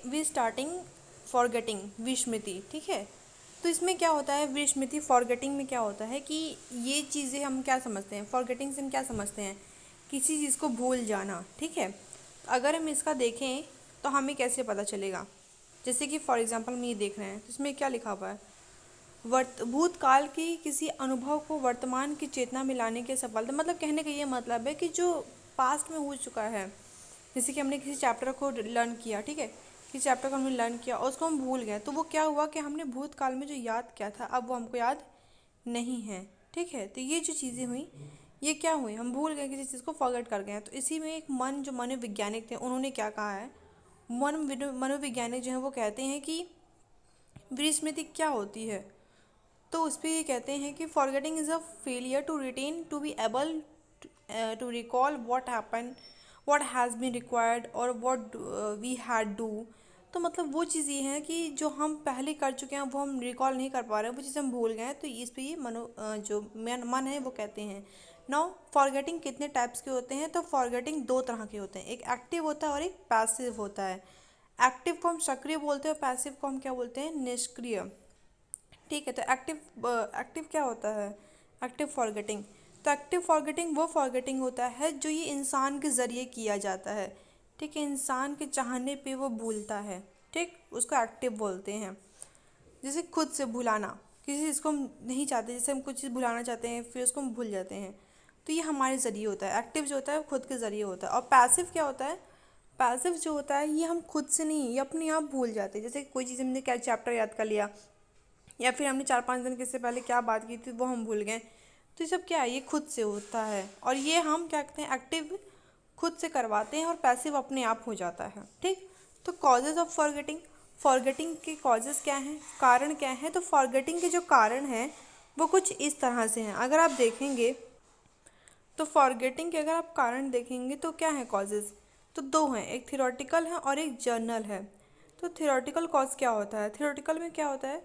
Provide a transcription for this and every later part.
We starting forgetting विस्मृति, ठीक है। तो इसमें क्या होता है, विस्मृति फॉरगेटिंग में क्या होता है कि ये चीज़ें हम क्या समझते हैं, फॉरगेटिंग से हम क्या समझते हैं, किसी चीज़ को भूल जाना, ठीक है। अगर हम इसका देखें तो हमें कैसे पता चलेगा, जैसे कि फॉर एग्जांपल हम ये देख रहे हैं तो इसमें क्या लिखा हुआ है, भूतकाल की किसी अनुभव को वर्तमान की चेतना में लाने के सफलता, मतलब कहने का ये मतलब है कि जो पास्ट में हो चुका है, जैसे कि हमने किसी चैप्टर को लर्न किया, ठीक है, किसी चैप्टर को हमने लर्न किया और उसको हम भूल गए, तो वो क्या हुआ कि हमने भूतकाल में जो याद किया था अब वो हमको याद नहीं है, ठीक है। तो ये जो चीज़ें हुई ये क्या हुई, हम भूल गए, किसी चीज़ को फॉरगेट कर गए। तो इसी में एक मन जो मनोवैज्ञानिक थे उन्होंने क्या कहा है, मनोवैज्ञानिक जो है वो कहते हैं कि विस्मृति क्या होती है। तो उस पर ये कहते हैं कि forgetting is a failure to retain to be able to recall what happen, what has been required और व्हाट वी हैड डू। तो मतलब वो चीज़ ये है कि जो हम पहले कर चुके हैं वो हम रिकॉल नहीं कर पा रहे हैं, वो चीज़ हम भूल गए हैं। तो इस पे ये जो मन है वो कहते हैं। नाउ फॉरगेटिंग कितने टाइप्स के होते हैं, तो फॉरगेटिंग दो तरह के होते हैं, एक एक्टिव होता है और एक पैसिव होता है। एक्टिव को हम सक्रिय बोलते हैं और पैसिव को हम क्या बोलते हैं, निष्क्रिय, ठीक है। तो एक्टिव क्या होता है, एक्टिव फॉरगेटिंग। तो एक्टिव फॉरगेटिंग वो फॉरगेटिंग होता है जो ये इंसान के ज़रिए किया जाता है, ठीक है, इंसान के चाहने पे वो भूलता है, ठीक, उसको एक्टिव बोलते हैं। जैसे खुद से भुलाना, किसी चीज़ को हम नहीं चाहते, जैसे हम कुछ चीज़ भुलाना चाहते हैं फिर उसको हम भूल जाते हैं, तो ये हमारे ज़रिए होता है। एक्टिव जो होता है वो खुद के ज़रिए होता है। और पैसिव क्या होता है, पैसिव जो होता है ये हम खुद से नहीं, ये अपने आप भूल जाते हैं। जैसे कोई चीज़ हमने क्या चैप्टर याद कर लिया या फिर हमने 4-5 दिन किससे पहले क्या बात की थी वो हम भूल गए, तो ये सब क्या है, ये खुद से होता है। और ये हम क्या कहते हैं, एक्टिव खुद से करवाते हैं और पैसिव अपने आप हो जाता है, ठीक। तो कॉजेज़ ऑफ फॉरगेटिंग, फॉरगेटिंग के कॉजेज़ क्या हैं, कारण क्या हैं। तो फॉरगेटिंग के जो कारण हैं वो कुछ इस तरह से हैं। अगर आप देखेंगे तो फॉरगेटिंग के अगर आप कारण देखेंगे तो क्या है कॉजेज़, तो दो हैं, एक थियोरेटिकल है और एक जर्नल है। तो थियोरेटिकल कॉज क्या होता है, थियोरेटिकल में क्या होता है,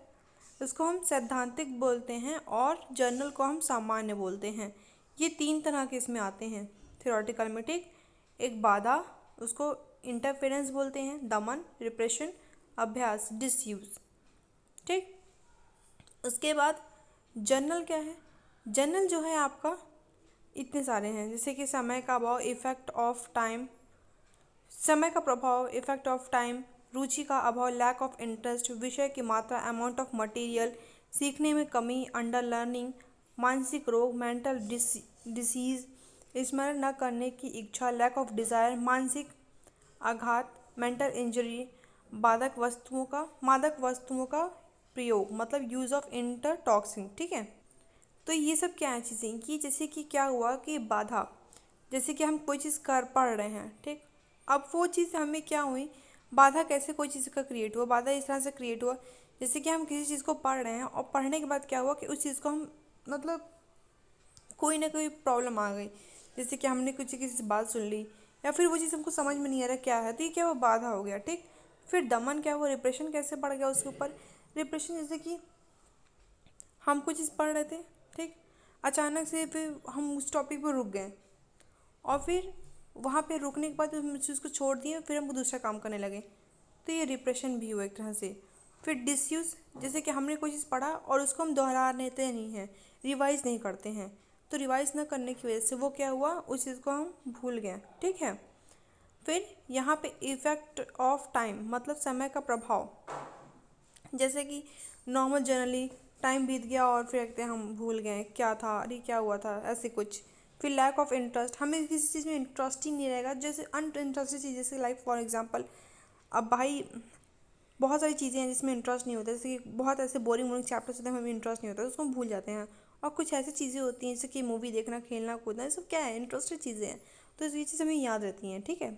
इसको हम सैद्धांतिक बोलते हैं और जर्नल को हम सामान्य बोलते हैं। ये तीन तरह के इसमें आते हैं थियोरेटिकल में, ठीक। एक बाधा, उसको इंटरफेरेंस बोलते हैं, दमन, रिप्रेशन, अभ्यास, डिसयूज, ठीक। उसके बाद जर्नल क्या है, जर्नल जो है आपका इतने सारे हैं, जैसे कि समय का अभाव, इफेक्ट ऑफ टाइम, समय का प्रभाव, इफेक्ट ऑफ टाइम, रुचि का अभाव, लैक ऑफ इंटरेस्ट, विषय की मात्रा, अमाउंट ऑफ मटेरियल, सीखने में कमी, अंडर लर्निंग, मानसिक रोग, मेंटल डिसीज, स्मरण न करने की इच्छा, लैक ऑफ डिज़ायर, मानसिक आघात, मेंटल इंजरी, मादक वस्तुओं का प्रयोग, मतलब यूज़ ऑफ इंटरटॉक्सिन, ठीक है। तो ये सब क्या है चीज़ें कि जैसे कि क्या हुआ कि बाधा, जैसे कि हम कोई चीज़ कर पढ़ रहे हैं, ठीक। अब वो चीज़ हमें क्या हुई, बाधा कैसे कोई चीज़ का क्रिएट हुआ, बाधा इस तरह से क्रिएट हुआ, जैसे कि हम किसी चीज़ को पढ़ रहे हैं और पढ़ने के बाद क्या हुआ कि उस चीज़ को हम मतलब कोई ना कोई प्रॉब्लम आ गई, जैसे कि हमने कुछ किसी से बात सुन ली या फिर वो चीज़ हमको समझ में नहीं आ रहा क्या है, तो ये क्या, वो बाधा हो गया, ठीक। फिर दमन क्या हुआ, रिप्रेशन कैसे बढ़ गया उसके ऊपर, रिप्रेशन जैसे कि हम कुछ चीज़ पढ़ रहे थे, ठीक, अचानक से फिर हम उस टॉपिक पर रुक गए और फिर वहाँ पे रुकने के बाद हम उस चीज़ को छोड़ दिए, फिर हम दूसरा काम करने लगे, तो ये रिप्रेशन भी हुआ एक तरह से। फिर डिसयूज़, जैसे कि हमने कोई चीज़ पढ़ा और उसको हम दोहरा लेते नहीं हैं, रिवाइज़ नहीं करते हैं, तो रिवाइज़ ना करने की वजह से वो क्या हुआ, उस चीज़ को हम भूल गए, ठीक है। फिर यहाँ पे इफ़ेक्ट ऑफ टाइम, मतलब समय का प्रभाव, जैसे कि नॉर्मल जनरली टाइम बीत गया और फिर कहते हैं हम भूल गए क्या था, अरे क्या हुआ था, ऐसे कुछ। फिर लैक ऑफ इंटरेस्ट, हमें किसी चीज़ में इंटरेस्ट ही नहीं रहेगा, जैसे अनइंटरेस्टेड चीज़, जैसे लाइक फॉर एग्जांपल अब भाई बहुत सारी चीज़ें हैं जिसमें इंटरेस्ट नहीं होता, जैसे कि बहुत ऐसे बोरिंग बोरिंग चैप्टर्स होते हैं हमें इंटरेस्ट नहीं होता, तो उसको हम भूल जाते हैं। और कुछ ऐसी चीज़ें होती हैं जैसे कि मूवी देखना, खेलना कूदना, ये सब क्या है, इंटरेस्टेड चीज़ें हैं, तो ये चीज़ हमें याद रहती हैं, ठीक है।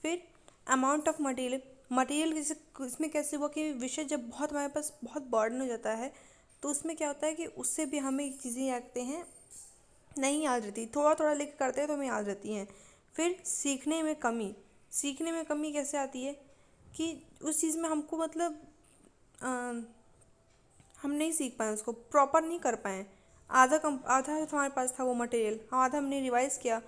फिर अमाउंट ऑफ मटेरियल, मटेरियल जैसे इसमें कैसे हुआ कि विषय जब बहुत हमारे पास बहुत बर्डन हो जाता है तो उसमें क्या होता है कि उससे भी हमें चीज़ें रखते हैं नहीं याद रहती, थोड़ा थोड़ा लेकर करते हैं तो हमें याद रहती हैं। फिर सीखने में कमी, सीखने में कमी कैसे आती है कि उस चीज़ में हमको मतलब अ, हम नहीं सीख पाए, उसको प्रॉपर नहीं कर पाए, आधा हमारे पास था वो मटेरियल, हाँ आधा हमने रिवाइज़ किया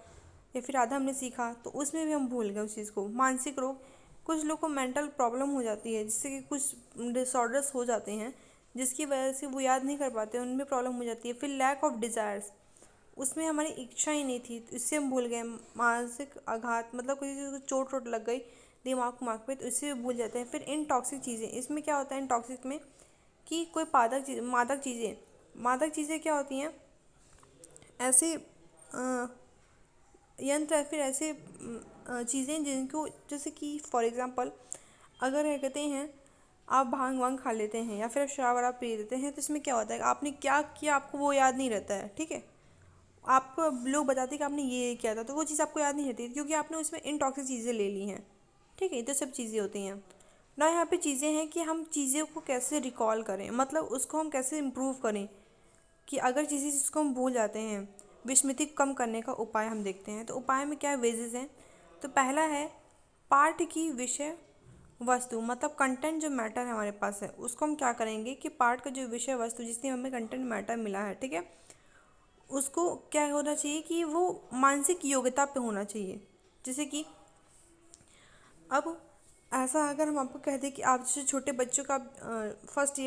या फिर आधा हमने सीखा तो उसमें भी हम भूल गए उस चीज़ को। मानसिक रोग, कुछ लोग को मेंटल प्रॉब्लम हो जाती है, जिससे कि कुछ डिसऑर्डर्स हो जाते हैं, जिसकी वजह से वो याद नहीं कर पाते, उनमें प्रॉब्लम हो जाती है। फिर लैक ऑफ डिज़ायर्स, उसमें हमारी इच्छा ही नहीं थी तो इससे हम भूल गए। मानसिक आघात, मतलब किसी चीज़ को चोट वोट लग गई दिमाग पे तो इससे भी भूल जाते हैं। फिर इन टॉक्सिक चीज़ें, इसमें क्या होता है इन टॉक्सिक में कि कोई मादक चीज़ें क्या होती हैं, ऐसे यंत्र या फिर ऐसे चीज़ें जिनको, जैसे कि फॉर एग्ज़ाम्पल अगर क्या कहते हैं आप भांग वांग खा लेते हैं या फिर आप शराब वराब पी लेते हैं, तो इसमें क्या होता है आपने क्या किया आपको वो याद नहीं रहता है, ठीक है। आपको लोग बताते हैं कि आपने ये किया था, तो वो चीज़ आपको याद नहीं रहती क्योंकि आपने उसमें इनटॉक्सिक चीज़ें ले ली हैं, ठीक है। ये तो सब चीज़ें होती हैं ना। यहाँ पे चीज़ें हैं कि हम चीज़ों को कैसे रिकॉल करें, मतलब उसको हम कैसे इम्प्रूव करें, कि अगर किसी चीज़ को हम भूल जाते हैं, विस्मृति कम करने का उपाय हम देखते हैं। तो उपाय में क्या वेजेस हैं, तो पहला है पाठ की विषय वस्तु, मतलब कंटेंट जो मैटर है हमारे पास है, उसको हम क्या करेंगे कि पाठ का जो विषय वस्तु जिससे हमें कंटेंट मैटर मिला है, ठीक है, उसको क्या होना चाहिए कि वो मानसिक योग्यता पे होना चाहिए। जैसे कि अब ऐसा अगर हम आपको कह दें कि आप जैसे छोटे बच्चों का फर्स्ट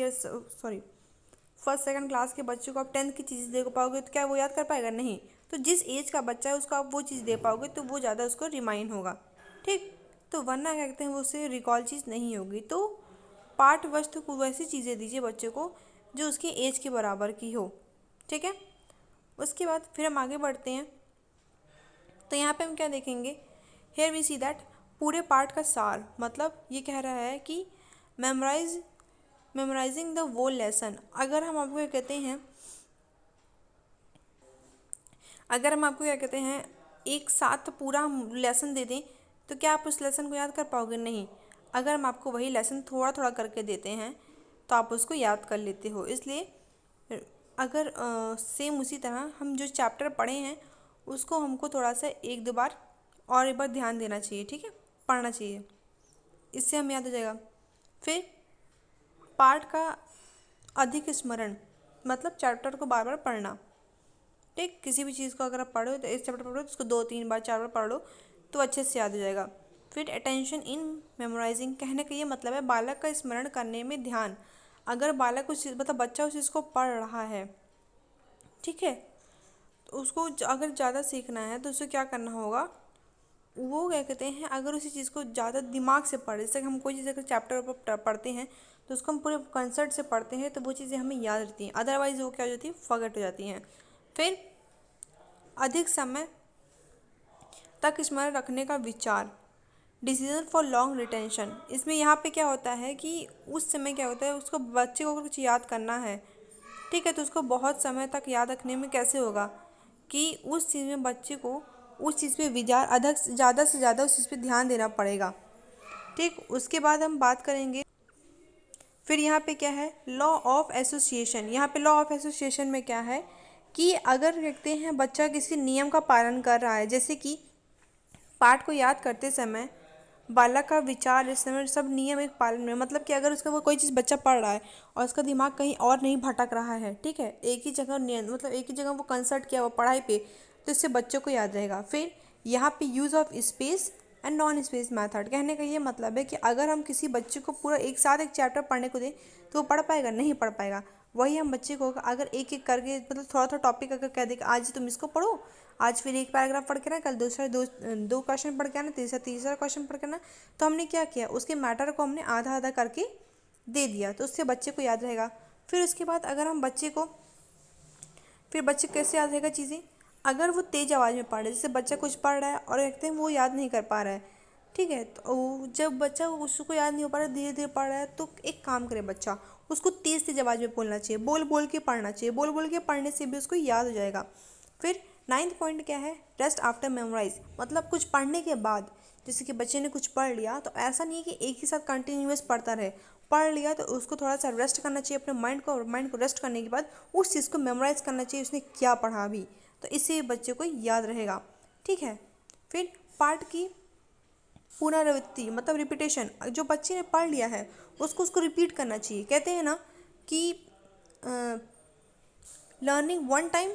सेकंड क्लास के बच्चों को आप 10th की चीज़ दे पाओगे तो क्या वो याद कर पाएगा? नहीं। तो जिस एज का बच्चा है उसको आप वो चीज़ दे पाओगे तो वो ज़्यादा उसको रिमाइंड होगा, ठीक। तो वरना क्या कहते हैं वो उससे रिकॉल चीज़ नहीं होगी। तो पाठ वस्तु को वैसी चीज़ें दीजिए बच्चे को जो उसके एज के बराबर की हो, ठीक है। उसके बाद फिर हम आगे बढ़ते हैं। तो यहाँ पे हम क्या देखेंगे, हेयर वी सी दैट पूरे पाठ का सार, मतलब ये कह रहा है कि मेमोराइजिंग द वो लेसन। अगर हम आपको क्या कहते हैं एक साथ पूरा हम लेसन दे दें तो क्या आप उस लेसन को याद कर पाओगे? नहीं। अगर हम आपको वही लेसन थोड़ा थोड़ा करके देते हैं तो आप उसको याद कर लेते हो। इसलिए अगर सेम उसी तरह हम जो चैप्टर पढ़े हैं उसको हमको थोड़ा सा एक दो बार और एक बार ध्यान देना चाहिए, ठीक है, पढ़ना चाहिए, इससे हम याद हो जाएगा। फिर पाठ का अधिक स्मरण, मतलब चैप्टर को बार बार पढ़ना, ठीक। किसी भी चीज़ को अगर आप पढ़ो तो एक चैप्टर पढ़ो तो उसको 2 3 बार 4 बार पढ़ लो तो अच्छे से याद हो जाएगा। फिर अटेंशन इन मेमोराइजिंग, कहने का ये मतलब है बालक का स्मरण करने में ध्यान। अगर बालक उस चीज़ मतलब बच्चा उस चीज़ को पढ़ रहा है, ठीक है, तो उसको अगर ज़्यादा सीखना है तो उसे क्या करना होगा, वो क्या कहते हैं अगर उसी चीज़ को ज़्यादा दिमाग से पढ़े, जैसे हम कोई चीज़ अगर चैप्टर पर पढ़ते हैं तो उसको हम पूरे कंसेप्ट से पढ़ते हैं तो वो चीज़ें हमें याद रहती हैं, अदरवाइज़ वो क्या हो जाती है फॉरगेट हो जाती हैं। फिर अधिक समय तक स्मरण रखने का विचार, डिसीजन फॉर लॉन्ग रिटेंशन। इसमें यहाँ पे क्या होता है कि उस समय क्या होता है उसको बच्चे को अगर कुछ याद करना है, ठीक है, तो उसको बहुत समय तक याद रखने में कैसे होगा कि उस चीज़ में बच्चे को उस चीज़ पे विचार अधिक ज़्यादा से ज़्यादा उस चीज़ पे ध्यान देना पड़ेगा, ठीक। उसके बाद हम बात करेंगे फिर यहाँ पे क्या है लॉ ऑफ एसोसिएशन। यहाँ पे लॉ ऑफ एसोसिएशन में क्या है कि अगर देखते हैं बच्चा किसी नियम का पालन कर रहा है, जैसे कि पाठ को याद करते समय बालक का विचार इस समय सब नियम एक पालन में, मतलब कि अगर उसका वो कोई चीज़ बच्चा पढ़ रहा है और उसका दिमाग कहीं और नहीं भटक रहा है, ठीक है, एक ही जगह मतलब एक ही जगह वो कंसर्ट किया हुआ पढ़ाई पे, तो इससे बच्चों को याद रहेगा। फिर यहाँ पे use of space and non space method, कहने का ये मतलब है कि अगर हम किसी बच्चे को पूरा एक साथ एक चैप्टर पढ़ने को दें तो वो पढ़ पाएगा? नहीं पढ़ पाएगा। वही हम बच्चे को अगर एक एक करके मतलब थोड़ा थोड़ा टॉपिक अगर कह दें कि आज तुम इसको पढ़ो, आज फिर एक पैराग्राफ पढ़ के ना, कल दूसरा दो क्वेश्चन पढ़ के आना, तीसरा क्वेश्चन पढ़ के आना, तो हमने क्या किया उसके मैटर को हमने आधा आधा करके दे दिया, तो उससे बच्चे को याद रहेगा। फिर उसके बाद अगर हम बच्चे को फिर बच्चे कैसे याद रहेगा चीज़ें, अगर वो तेज़ आवाज़ में पढ़ रहा है, जैसे बच्चा कुछ पढ़ रहा है और देखते हैं वो याद नहीं कर पा रहा है, ठीक है, तो जब बच्चा उसको याद नहीं हो पा रहा है धीरे धीरे पढ़ रहा है तो एक काम करे बच्चा उसको तेज़ तेज़ आवाज़ में बोलना चाहिए, बोल बोल के पढ़ना चाहिए, बोल बोल के पढ़ने से भी उसको याद हो जाएगा। फिर 9th पॉइंट क्या है रेस्ट आफ्टर मेमोराइज, मतलब कुछ पढ़ने के बाद, जैसे कि बच्चे ने कुछ पढ़ लिया तो ऐसा नहीं है कि एक ही साथ कंटिन्यूअस पढ़ता रहे, पढ़ लिया तो उसको थोड़ा सा रेस्ट करना चाहिए अपने माइंड को रेस्ट करने के बाद उस चीज़ को मेमोराइज़ करना चाहिए उसने क्या पढ़ा अभी, तो इससे बच्चे को याद रहेगा, ठीक है। फिर पाठ की पुनरावृत्ति, मतलब रिपीटेशन, जो बच्चे ने पढ़ लिया है उसको रिपीट करना चाहिए। कहते हैं ना कि लर्निंग 1 टाइम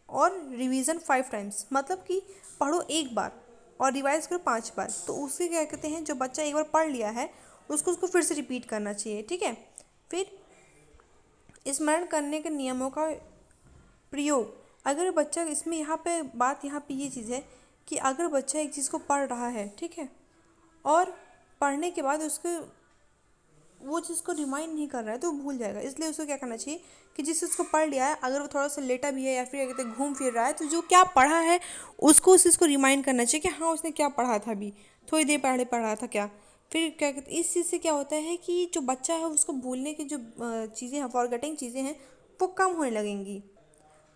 और रिवीजन 5 टाइम्स, मतलब कि पढ़ो एक बार और रिवाइज करो 5 बार। तो उससे क्या कहते हैं, जो बच्चा एक बार पढ़ लिया है उसको फिर से रिपीट करना चाहिए, ठीक है। फिर स्मरण करने के नियमों का प्रयोग। अगर बच्चा इसमें यहाँ पे बात यहाँ पे ये चीज़ है कि अगर बच्चा एक चीज़ को पढ़ रहा है, ठीक है, और पढ़ने के बाद उसको वो चीज़ को रिमाइंड नहीं कर रहा है तो वो भूल जाएगा। इसलिए उसको क्या करना चाहिए कि जिस चीज़ को पढ़ लिया है, अगर वो थोड़ा सा लेटा भी है या फिर क्या कहते हैं घूम फिर रहा है, तो जो क्या पढ़ा है उसको उस चीज़ को रिमाइंड करना चाहिए कि हाँ उसने क्या पढ़ा था, अभी थोड़ी देर पहले पढ़ा था क्या। फिर क्या कहते हैं, इस चीज़ से क्या होता है कि जो बच्चा है उसको भूलने की जो चीज़ें हैं, फॉरगेटिंग चीज़ें हैं, वो कम होने लगेंगी।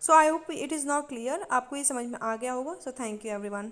So I hope it is not clear, आपको ये समझ में आ गया होगा। So thank you everyone.